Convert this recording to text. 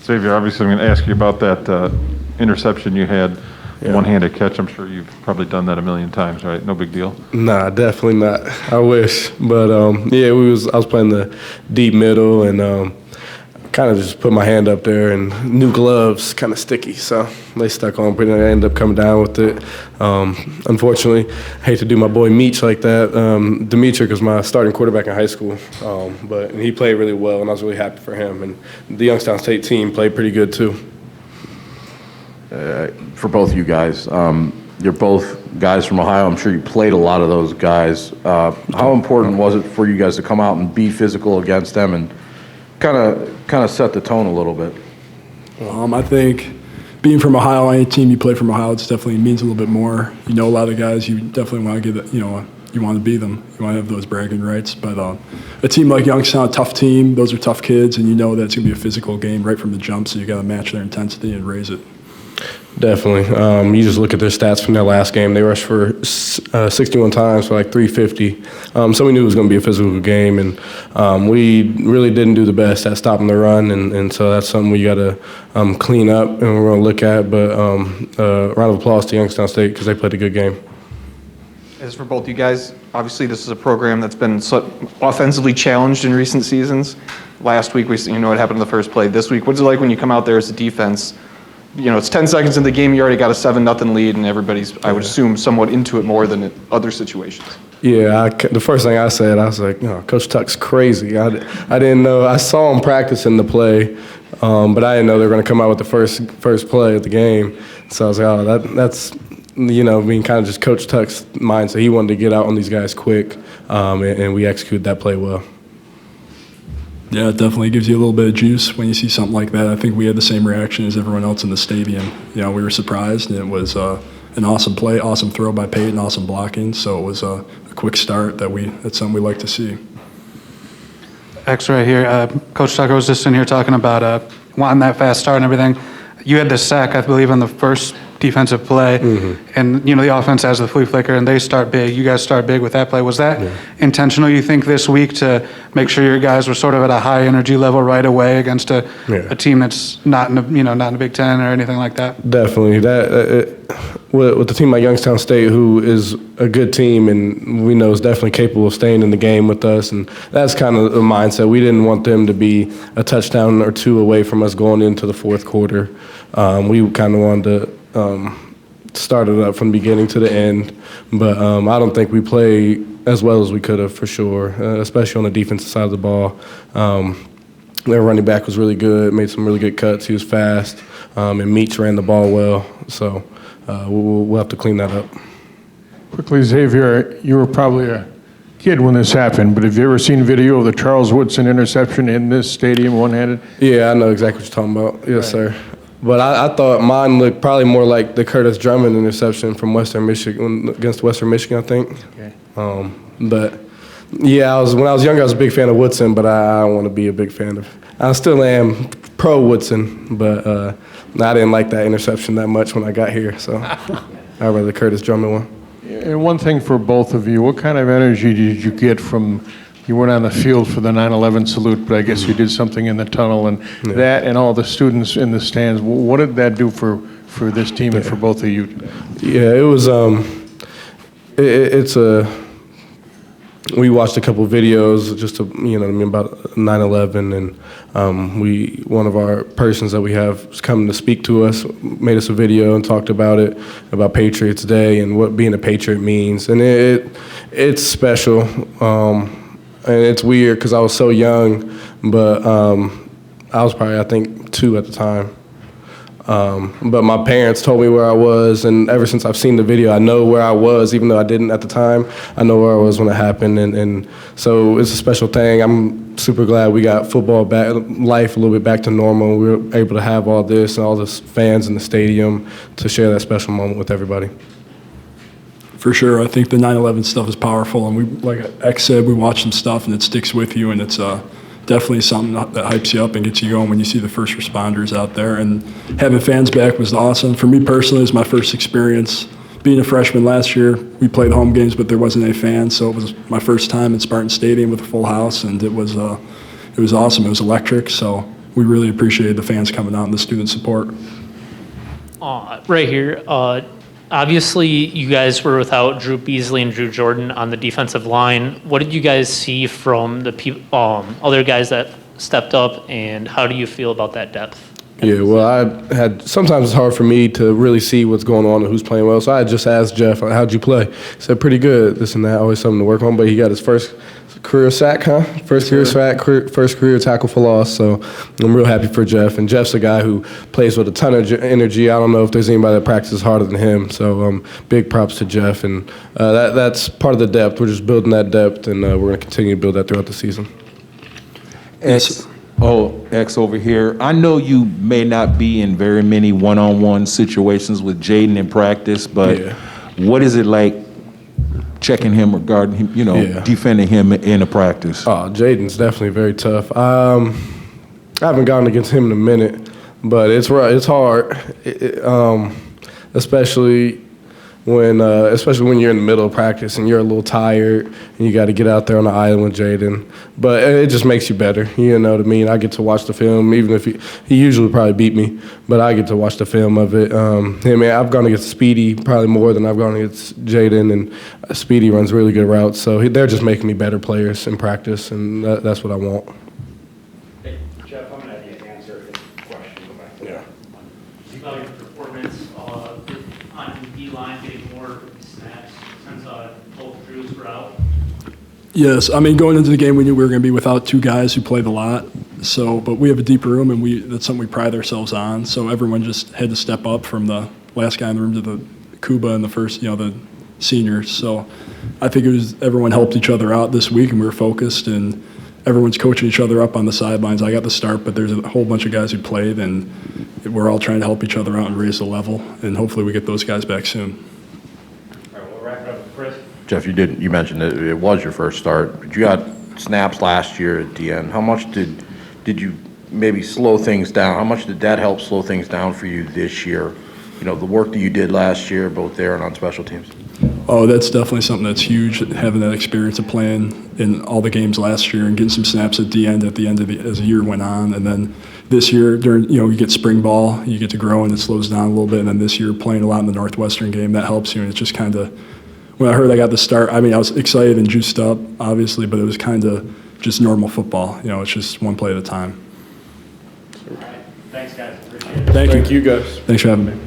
Xavier, obviously I'm going to ask you about that interception you had, one-handed catch. I'm sure you've probably done that a million times, right? No big deal. Nah, definitely not. I wish, but I was playing the deep middle and kind of just put my hand up there, and new gloves, kind of sticky, so they stuck on, but I ended up coming down with it. Unfortunately, I hate to do my boy Meach like that. Dimitri was my starting quarterback in high school, but he played really well, and I was really happy for him. And the Youngstown State team played pretty good too. For both of you guys, you're both guys from Ohio. I'm sure you played a lot of those guys. How important was it for you guys to come out and be physical against them and kind of set the tone a little bit? I think being from Ohio, any team you play from Ohio, it definitely means a little bit more. You know a lot of guys, you definitely want to get, you want to be them. You want to have those bragging rights. But a team like Youngstown, a tough team, those are tough kids, and you know that it's going to be a physical game right from the jump, so you got to match their intensity and raise it. Definitely. You just look at their stats from their last game. They rushed for 61 times for like 350. So we knew it was going to be a physical game, and we really didn't do the best at stopping the run, and so that's something we got to clean up and we're going to look at. But round of applause to Youngstown State because they played a good game. As for both you guys, obviously this is a program that's been offensively challenged in recent seasons. Last week, what happened in the first play. This week, what's it like when you come out there as a defense? It's 10 seconds in the game, you already got a 7-0 lead, and everybody's, I would assume, somewhat into it more than in other situations. Yeah, the first thing I said, I was like, Coach Tuck's crazy. I didn't know. I saw him practicing the play, but I didn't know they were going to come out with the first play of the game. So I was like, that's being kind of just Coach Tuck's mindset. He wanted to get out on these guys quick, and we executed that play well. Yeah, it definitely gives you a little bit of juice when you see something like that. I think we had the same reaction as everyone else in the stadium. We were surprised, and it was an awesome play, awesome throw by Peyton, awesome blocking. So it was a quick start that's something we like to see. X right here. Coach Tucker was just in here talking about wanting that fast start and everything. You had the sack, I believe, on the first defensive play, and the offense has the flea flicker, and they start big. You guys start big with that play. Was that intentional, you think, this week to make sure your guys were sort of at a high energy level right away against a team that's not in the Big Ten or anything like that? Definitely. With the team like Youngstown State, who is a good team and we know is definitely capable of staying in the game with us, and that's kind of the mindset. We didn't want them to be a touchdown or two away from us going into the fourth quarter. We kind of wanted to start it up from the beginning to the end, but I don't think we played as well as we could have for sure, especially on the defensive side of the ball. Their running back was really good, made some really good cuts. He was fast, and Meach ran the ball well, so we'll have to clean that up. Quickly, Xavier, you were probably a kid when this happened, but have you ever seen video of the Charles Woodson interception in this stadium one-handed? Yeah, I know exactly what you're talking about. Yes, sir. But I thought mine looked probably more like the Curtis Drummond interception from Western Michigan, against Western Michigan, I think. Okay. But yeah, when I was younger, I was a big fan of Woodson, but I don't want to be a big fan of. I still am pro Woodson, but I didn't like that interception that much when I got here, so I'd rather the Curtis Drummond one. And one thing for both of you, what kind of energy did you get from? You weren't on the field for the 9/11 salute, but I guess you did something in the tunnel, and that and all the students in the stands. What did that do for this team and for both of you? Yeah, it was. We watched a couple of videos just to about 9/11, and one of our persons that we have was coming to speak to us, made us a video and talked about it, about Patriots Day and what being a Patriot means, and it's special. And it's weird because I was so young, but I was probably, I think, 2 at the time. But my parents told me where I was, and ever since I've seen the video, I know where I was, even though I didn't at the time. I know where I was when it happened, and so it's a special thing. I'm super glad we got football back, life a little bit back to normal. We were able to have all this and all the fans in the stadium to share that special moment with everybody. For sure, I think the 9/11 stuff is powerful, and we, like X said, we watch some stuff and it sticks with you, and it's definitely something that hypes you up and gets you going when you see the first responders out there. And having fans back was awesome. For me personally, it was my first experience. Being a freshman last year, we played home games, but there wasn't any fans, so it was my first time in Spartan Stadium with a full house, and it was awesome. It was electric, so we really appreciated the fans coming out and the student support. Right here. Obviously, you guys were without Drew Beasley and Drew Jordan on the defensive line. What did you guys see from the other guys that stepped up, and how do you feel about that depth? Yeah, well, sometimes it's hard for me to really see what's going on and who's playing well. So I just asked Jeff, how'd you play? He said, pretty good, this and that, always something to work on. But he got his first career sack, huh? First career sack, first career tackle for loss. So I'm real happy for Jeff. And Jeff's a guy who plays with a ton of energy. I don't know if there's anybody that practices harder than him. So big props to Jeff. And that's part of the depth. We're just building that depth, and we're going to continue to build that throughout the season. X over here. I know you may not be in very many one-on-one situations with Jaden in practice, but what is it like checking him regarding him, defending him in a practice? Oh, Jaden's definitely very tough. I haven't gone against him in a minute, but it's hard, especially when you're in the middle of practice and you're a little tired and you got to get out there on the island with Jaden. But it just makes you better, you know what I mean? I get to watch the film, even if he usually probably beat me, but I get to watch the film of it. I've gone against Speedy probably more than I've gone against Jaden, and Speedy runs really good routes. So they're just making me better players in practice, and that's what I want. Hey, Jeff, I'm going to have you answer this question. Go back to that. About your performance on the D-line, getting more snaps since both Drews were out. Yes, I mean, going into the game, we knew we were going to be without two guys who played a lot. So, but we have a deep room, and that's something we pride ourselves on. So everyone just had to step up, from the last guy in the room to the Kuba and the first, the seniors. So I think everyone helped each other out this week, and we were focused, and everyone's coaching each other up on the sidelines. I got the start, but there's a whole bunch of guys who played, and we're all trying to help each other out and raise the level, and hopefully we get those guys back soon. All right, we'll wrap it up with Chris. Jeff, you mentioned that it was your first start, but you got snaps last year at DN. How much did you maybe slow things down? How much did that help slow things down for you this year? The work that you did last year, both there and on special teams. Oh, that's definitely something that's huge, having that experience of playing in all the games last year and getting some snaps at the end as the year went on. And then this year, you get spring ball, you get to grow, and it slows down a little bit. And then this year, playing a lot in the Northwestern game, that helps you. And it's just kind of, when I heard I got the start, I was excited and juiced up, obviously, but it was kind of just normal football. It's just one play at a time. All right, thanks, guys. Appreciate it. Thank you guys. Thanks for having me.